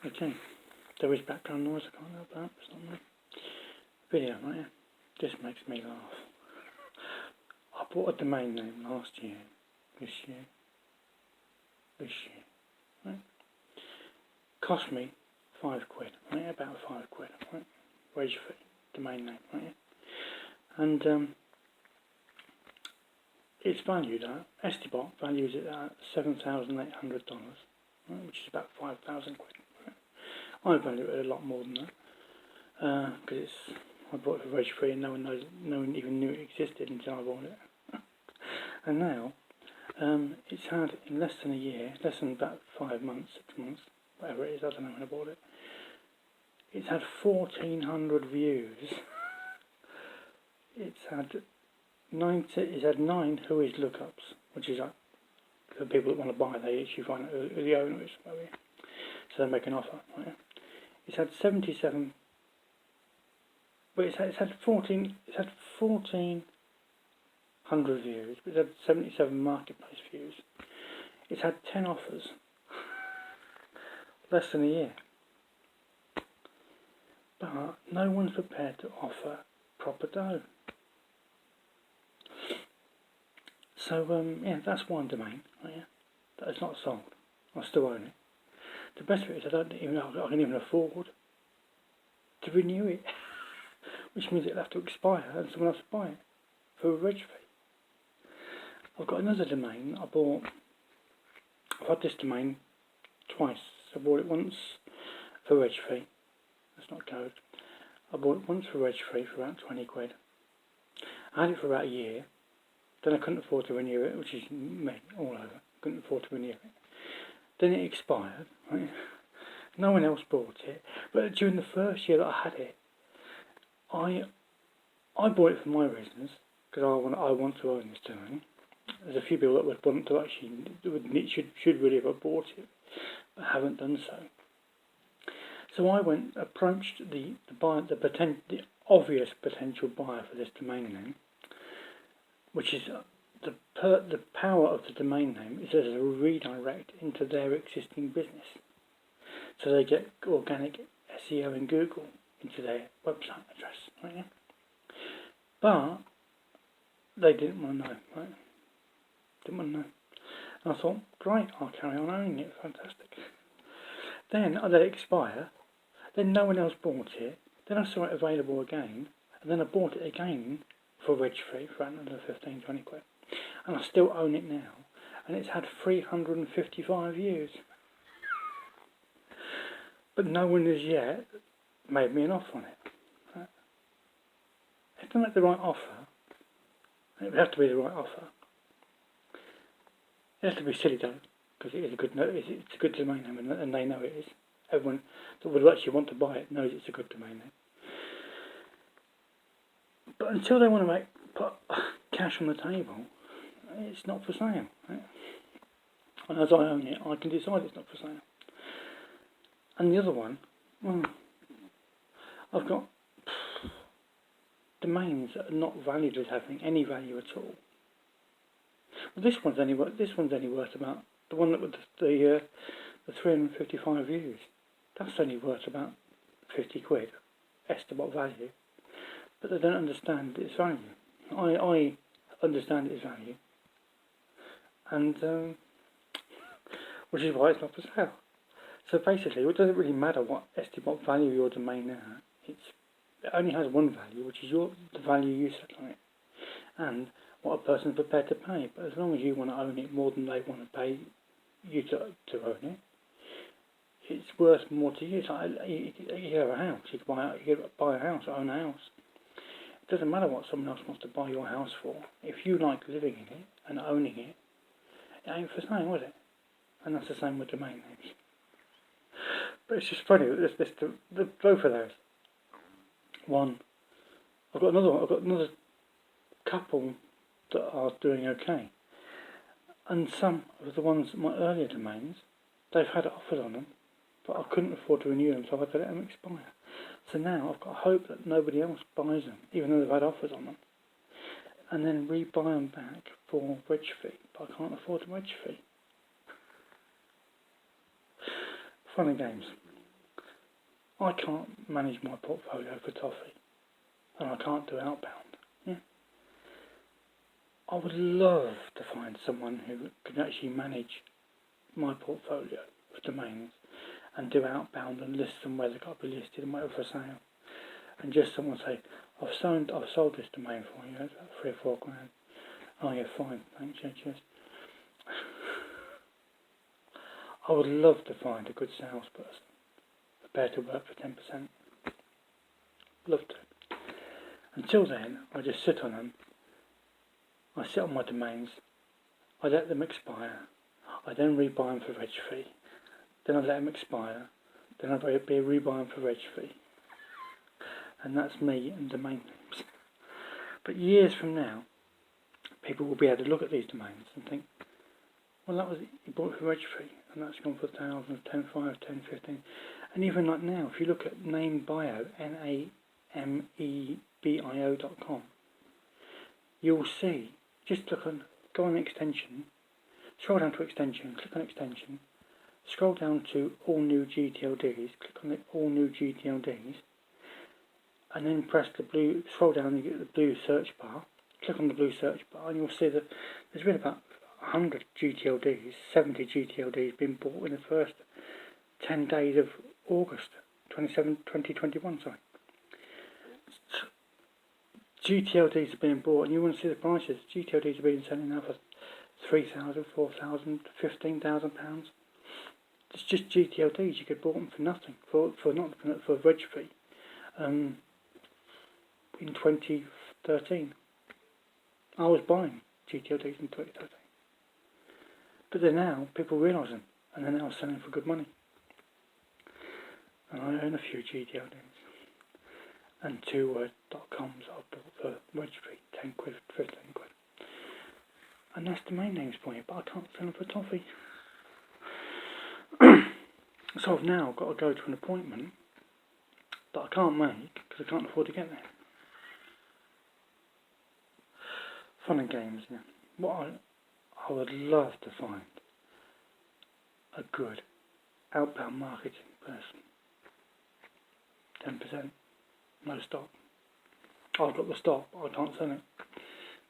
Okay, there is background noise, I can't help that, it's not me. Video, right? This makes me laugh. I bought a domain name last year, this year, right? Cost me £5, right? About £5, right? Wage fee, domain name, right? And it's valued at, Estibot values it at $7,800, right? Which is about £5,000. Right? I value it a lot more than that, because I bought it for wage free and no one even knew it existed until I bought it. And now, it's had, in less than a year, less than about 5 months, 6 months, whatever it is, I don't know when I bought it, it's had 1,400 views. It's had 9 Whois lookups, which is like, for people that want to buy, they actually find out who the owner is, maybe. So they make an offer, right? It's had 77, but it's had 1,400 views, but it's had 77 marketplace views. It's had 10 offers, less than a year. But no one's prepared to offer proper dough. So, yeah, that's one domain, right? Yeah, that is not sold. I still own it. The best of it is I can even afford to renew it, which means it'll have to expire and someone else will buy it for a reg fee. I've got another domain I bought. I've had this domain twice. I bought it once for reg fee. That's not code. I bought it once for reg fee for about £20. I had it for about a year. Then I couldn't afford to renew it, which is me all over. Couldn't afford to renew it. Then it expired. Right? No one else bought it. But during the first year that I had it, I bought it for my reasons because I want to own this domain. There's a few people that would want to actually should really have bought it, but haven't done so. So I approached the obvious potential buyer for this domain name, which is the power of the domain name is as a redirect into their existing business. So they get organic SEO in Google into their website address, right? But they didn't want to know, right? Didn't want to know. And I thought, great, I'll carry on owning it, fantastic. Then I let it expire, then no one else bought it, then I saw it available again, and then I bought it again for reg free for another 15-20 quid. And I still own it now, and it's had 355 views. But no one has yet made me an offer on it. Right? If they make the right offer, it would have to be the right offer. It has to be silly though, because it is it's a good domain name, and they know it is. Everyone that would actually want to buy it knows it's a good domain name. But until they want to put cash on the table, it's not for sale. Right? And as I own it, I can decide it's not for sale. And the other one, well, I've got domains that are not valued as having any value at all. Well, this one's only worth about the one that with the 355 views. That's only worth about 50 quid, estimate value. But they don't understand its value. I understand its value, and which is why it's not for sale. So basically, it doesn't really matter what Estibot value your domain at. It only has one value, which is the value you set on it, and what a person's prepared to pay. But as long as you want to own it more than they want to pay you to own it, it's worth more to you. So you have a house, you could buy a house, own a house. It doesn't matter what someone else wants to buy your house for. If you like living in it and owning it, it ain't for sale, is it? And that's the same with domain names. But it's just funny that the both of those. One, I've got another couple that are doing okay. And some of the ones, my earlier domains, they've had offers on them, but I couldn't afford to renew them, so I had to let them expire. So now I've got hope that nobody else buys them, even though they've had offers on them, and then rebuy them back for reg fee, but I can't afford the reg fee. Fun and games. I can't manage my portfolio for Toffee, and I can't do outbound. Yeah. I would love to find someone who can actually manage my portfolio of domains and do outbound and list them where they've got to be listed and wait for sale. And just someone say, I've sold this domain for you, that's about 3 or 4 grand. Oh yeah, fine, thanks, yeah, cheers. I would love to find a good salesperson prepared to work for 10%. Love to. Until then, I just sit on them. I sit on my domains. I let them expire. I then rebuy them for reg fee. Then I let them expire. Then I rebuy them for reg fee. And that's me and domain names. But years from now, people will be able to look at these domains and think, well, that was you bought it for reg fee, and that's gone for thousands, 10, 5, 10, 15. And even like now, if you look at Namebio, NAMEBIO.com, you'll see, just go on extension, scroll down to extension, click on extension, scroll down to all new GTLDs, click on the all new GTLDs, and then press the blue, scroll down and you get the blue search bar, click on the blue search bar and you'll see that there's been about 100 GTLDs, 70 GTLDs being bought in the first 10 days of August 2021, sorry. GTLDs are being bought and you want to see the prices. GTLDs are being selling now for £3,000, £4,000, £15,000. It's just GTLDs, you could bought them for nothing, for reg fee. In 2013. I was buying GTLDs in 2013. But they're now, people realise them, and they're now selling for good money. And I own a few GTLDs. And 2word.coms I've bought for reg fee, 10 quid, 15 quid. And that's domain names for you, but I can't sell them for Toffee. So I've now got to go to an appointment that I can't make because I can't afford to get there. Fun and games, yeah. What I would love to find a good outbound marketing person. 10%, no stock. I've got the stock, but I can't sell it.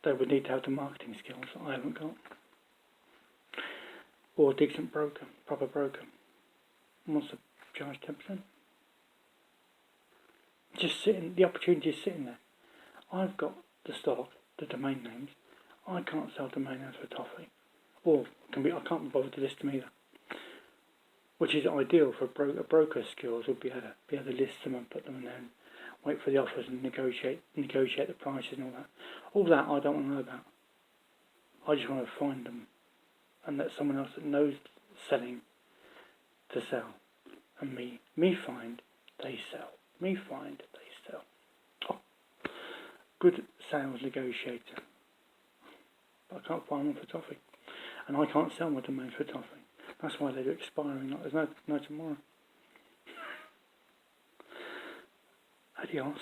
They would need to have the marketing skills that I haven't got. Or a decent broker, proper broker. Wants to charge 10%. Just sitting, the opportunity is sitting there. I've got the stock, the domain names. I can't sell domain names for Toffee. Or I can't be bothered to list them either. Which is ideal for a broker's skills would be able to list them and put them in there and wait for the offers and negotiate the prices and all that. All that I don't want to know about. I just want to find them and let someone else that knows selling to sell. And me find, they sell. Me find, they sell. Oh, good sales negotiator. But I can't find one for Toffee. And I can't sell my domains for Toffee. That's why they're expiring. Like there's no tomorrow. Adios.